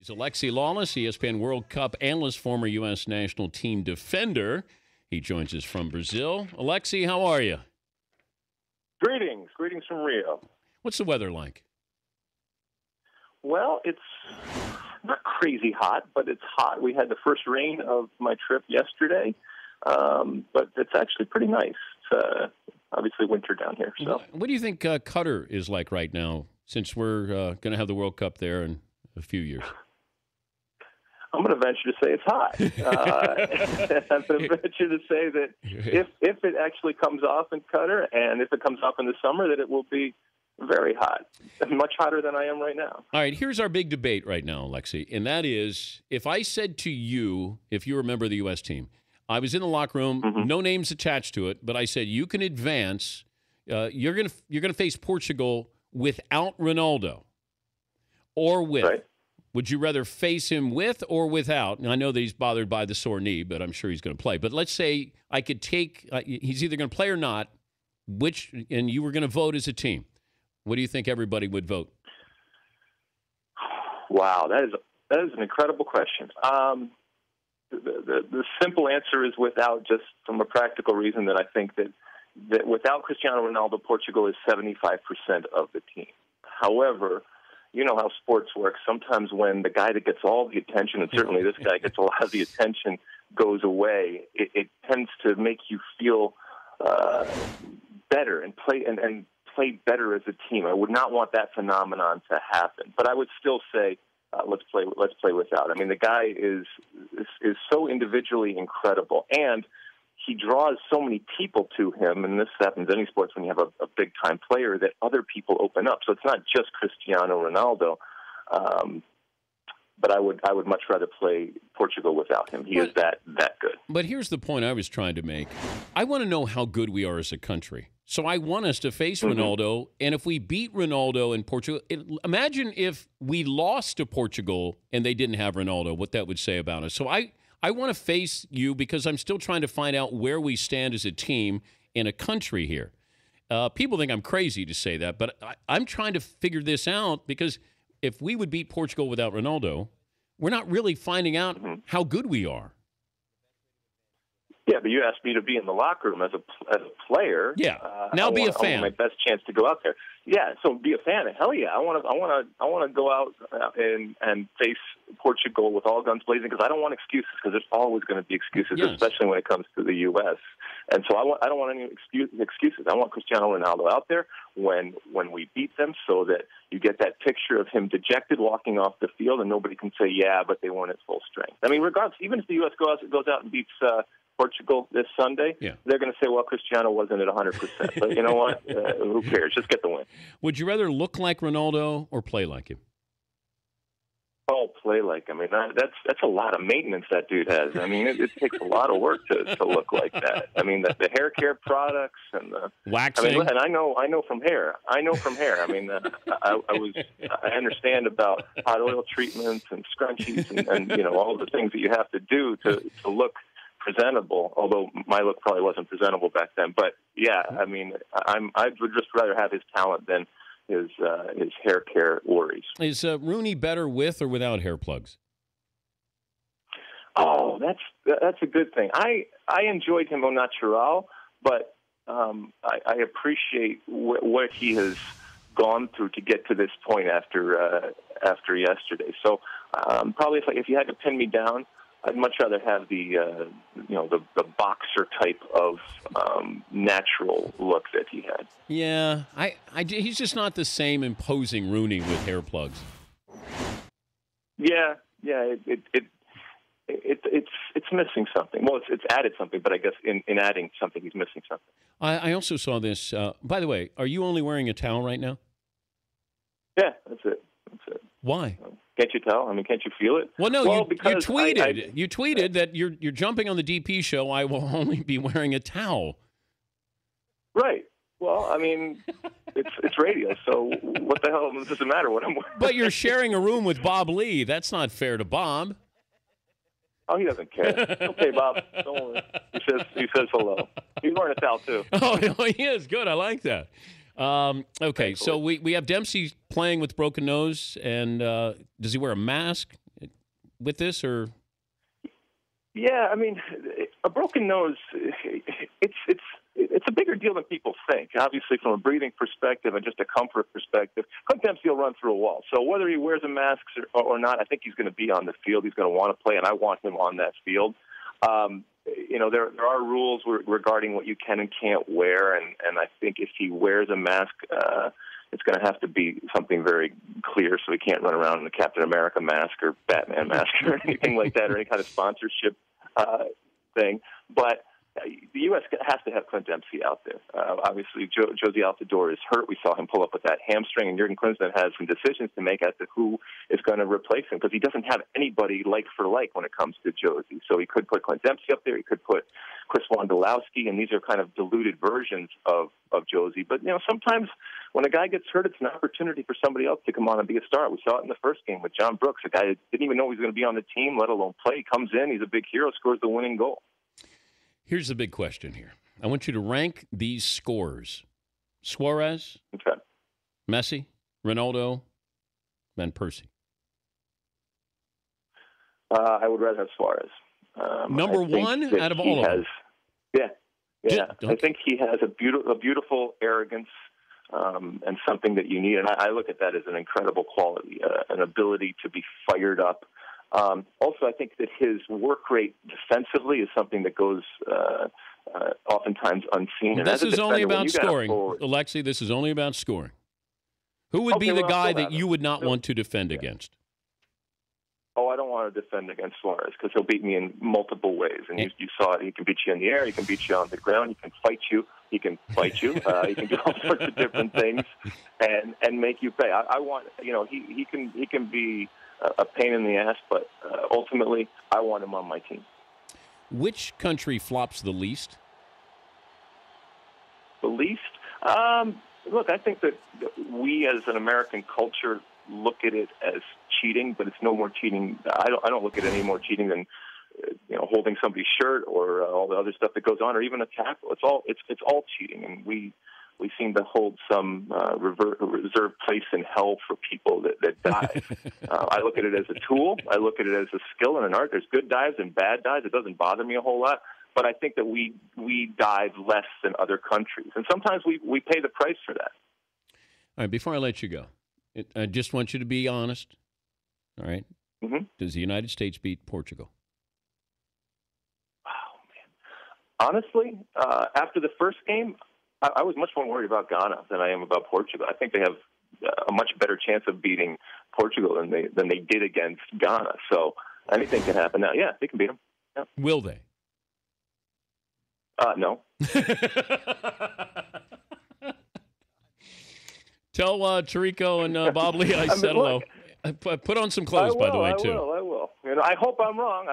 It's Alexi Lalas, ESPN World Cup analyst, former U.S. national team defender. He joins us from Brazil. Alexi, how are you? Greetings from Rio. What's the weather like? Well, it's not crazy hot, but it's hot. We had the first rain of my trip yesterday, but it's actually pretty nice. It's obviously winter down here. So, what do you think Qatar is like right now, since we're going to have the World Cup there in a few years? I'm going to venture to say it's hot. I'm going to venture to say that if it actually comes off in Qatar, and if it comes off in the summer, that it will be very hot, much hotter than I am right now. All right, here's our big debate right now, Alexi, and that is, if I said to you, if you remember the U.S. team, I was in the locker room, no names attached to it, but I said you can advance. You're gonna face Portugal without Ronaldo, or with. Right. Would you rather face him with or without? And I know that he's bothered by the sore knee, but I'm sure he's going to play. But let's say I could take he's either going to play or not. And you were going to vote as a team. What do you think everybody would vote? Wow, that is an incredible question. The simple answer is without, just from a practical reason that I think that without Cristiano Ronaldo, Portugal is 75% of the team. However, you know how sports work. Sometimes when the guy that gets all the attention, and certainly this guy gets a lot of the attention, goes away, it tends to make you feel better and play better as a team. I would not want that phenomenon to happen, but I would still say let's play without. I mean, the guy is so individually incredible, and he draws so many people to him, and this happens in any sports when you have a big-time player, that other people open up. So it's not just Cristiano Ronaldo, but I would much rather play Portugal without him. He is that good. But here's the point I was trying to make. I want to know how good we are as a country. So I want us to face Ronaldo, and if we beat Ronaldo in Portugal, imagine if we lost to Portugal and they didn't have Ronaldo, what that would say about us. So I want to face you because I'm still trying to find out where we stand as a team in a country here. People think I'm crazy to say that, but I'm trying to figure this out because if we would beat Portugal without Ronaldo, we're not really finding out how good we are. Yeah, but you asked me to be in the locker room as a player. Yeah, now be a fan. I want my best chance to go out there. Yeah, so be a fan. Hell yeah, I want to go out and face Portugal with all guns blazing, because I don't want excuses, because there's always going to be excuses, especially when it comes to the U.S. And so I don't want any excuses. I want Cristiano Ronaldo out there when we beat them, so that you get that picture of him dejected walking off the field, and nobody can say, yeah, but they weren't at full strength. I mean, regardless, even if the U.S. goes out and beats Portugal this Sunday, they're going to say, well, Cristiano wasn't at 100%. But you know what? Who cares? Just get the win. Would you rather look like Ronaldo or play like him? Oh, play like him. I mean, that's a lot of maintenance that dude has. I mean, it takes a lot of work to look like that. I mean, the hair care products and the waxing. I mean, and I know from hair. I mean, I understand about hot oil treatments and scrunchies and you know, all the things that you have to do to look presentable, although my look probably wasn't presentable back then. But yeah, I mean, I would just rather have his talent than his hair care worries. Is Rooney better with or without hair plugs? Oh, that's a good thing. I enjoyed him au natural, but I appreciate what he has gone through to get to this point after yesterday. So probably if you had to pin me down, I'd much rather have the boxer type of natural look that he had. Yeah, he's just not the same imposing Rooney with hair plugs. Yeah, it's missing something. Well, it's added something, but I guess in adding something, he's missing something. I also saw this. By the way, are you only wearing a towel right now? Yeah, that's it. Why? Can't you tell? I mean, can't you feel it? Well, no, you tweeted. You tweeted that you're jumping on the DP show. I will only be wearing a towel. Right. Well, I mean, it's radio, so what the hell does it matter what I'm wearing? But you're sharing a room with Bob Lee. That's not fair to Bob. Oh, he doesn't care. Okay, Bob. Don't worry. He says hello. He's wearing a towel too. Oh, he is good. I like that. Okay, so we have Dempsey playing with broken nose, and does he wear a mask? with this, or? Yeah, I mean, a broken nose, it's a bigger deal than people think. Obviously, from a breathing perspective and just a comfort perspective, Clint Dempsey will run through a wall. So whether he wears a mask or not, I think he's going to be on the field. He's going to want to play, and I want him on that field. There are rules regarding what you can and can't wear, and I think if he wears a mask, it's going to have to be something very clear, so he can't run around in a Captain America mask or Batman mask or anything like that, or any kind of sponsorship thing. But the U.S. has to have Clint Dempsey out there. Obviously, Josie Altidore is hurt. We saw him pull up with that hamstring, and Jurgen Klinsmann has some decisions to make as to who is going to replace him, because he doesn't have anybody like for like when it comes to Josie. So he could put Clint Dempsey up there. He could put Chris Wondolowski, and these are kind of diluted versions of Josie. But, sometimes when a guy gets hurt, it's an opportunity for somebody else to come on and be a star. We saw it in the first game with John Brooks, a guy that didn't even know he was going to be on the team, let alone play. He comes in, he's a big hero, scores the winning goal. Here's the big question here. I want you to rank these scores. Suarez, okay. Messi, Ronaldo, Van Persie. I would rather have Suarez. Number one out of all of them? Yeah. I think he has a beautiful arrogance and something that you need. And I look at that as an incredible quality, an ability to be fired up. Also, I think that his work rate defensively is something that goes oftentimes unseen. This is only about scoring. Alexi, this is only about scoring. Who would be the guy that you would not want to defend against? Oh, I don't want to defend against Suarez because he'll beat me in multiple ways. And you saw it. He can beat you in the air. He can beat you on the ground. He can fight you. He can fight you. He can do all sorts of different things and make you pay. I want, he can be a pain in the ass, but ultimately, I want him on my team. Which country flops the least? The least? Look, I think that we as an American culture look at it as cheating, but it's no more cheating. I don't look at it any more cheating than holding somebody's shirt or all the other stuff that goes on, or even a tackle. It's all cheating, and we seem to hold some reserved place in hell for people that dive. I look at it as a tool. I look at it as a skill and an art. There's good dives and bad dives. It doesn't bother me a whole lot, but I think that we dive less than other countries, and sometimes we pay the price for that. All right, before I let you go, I just want you to be honest. All right? Mm-hmm. Does the United States beat Portugal? Oh, man. Honestly, after the first game, I was much more worried about Ghana than I am about Portugal. I think they have a much better chance of beating Portugal than they did against Ghana. So anything can happen now. Yeah, they can beat them. Yeah. Will they? No. Tell Tirico and Bob Lee I said hello. Put on some clothes, by the way, too. I will. I hope I'm wrong.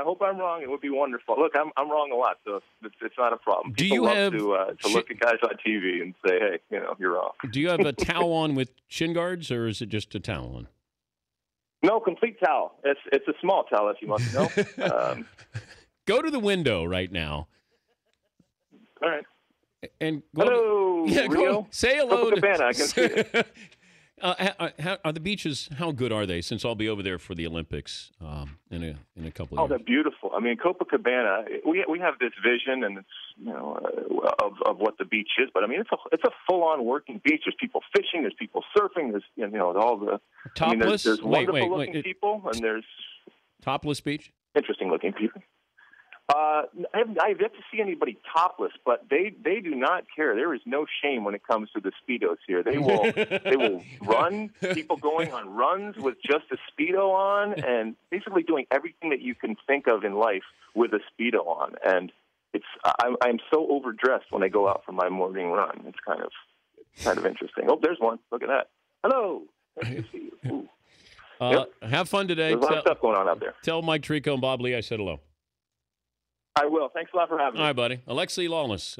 It would be wonderful. Look, I'm wrong a lot, so it's not a problem. People love to look at guys on TV and say, hey, you're wrong. Do you have a towel on with shin guards, or is it just a towel on? No, complete towel. It's a small towel, if you want to know. Go to the window right now. All right. And hello, Rio. Go, say hello to Copacabana. I can see it. Are the beaches? How good are they? Since I'll be over there for the Olympics in a couple of years. Oh, they're beautiful. I mean, Copacabana. We have this vision, and it's of what the beach is. But I mean, it's a full-on working beach. There's people fishing. There's people surfing. There's all the topless. There's wonderful looking people, and there's topless beach. Interesting looking people. I have yet to see anybody topless, but they do not care. There is no shame when it comes to the Speedos here. They will run, people going on runs with just a Speedo on, and basically doing everything that you can think of in life with a Speedo on. And I'm so overdressed when I go out for my morning run. It's kind of interesting. Oh, there's one. Look at that. Hello. Nice to see you. Yep. Have fun today. There's a lot of stuff going on out there. Tell Mike Tirico and Bob Lee I said hello. I will. Thanks a lot for having me. All right, buddy. Alexi Lalas.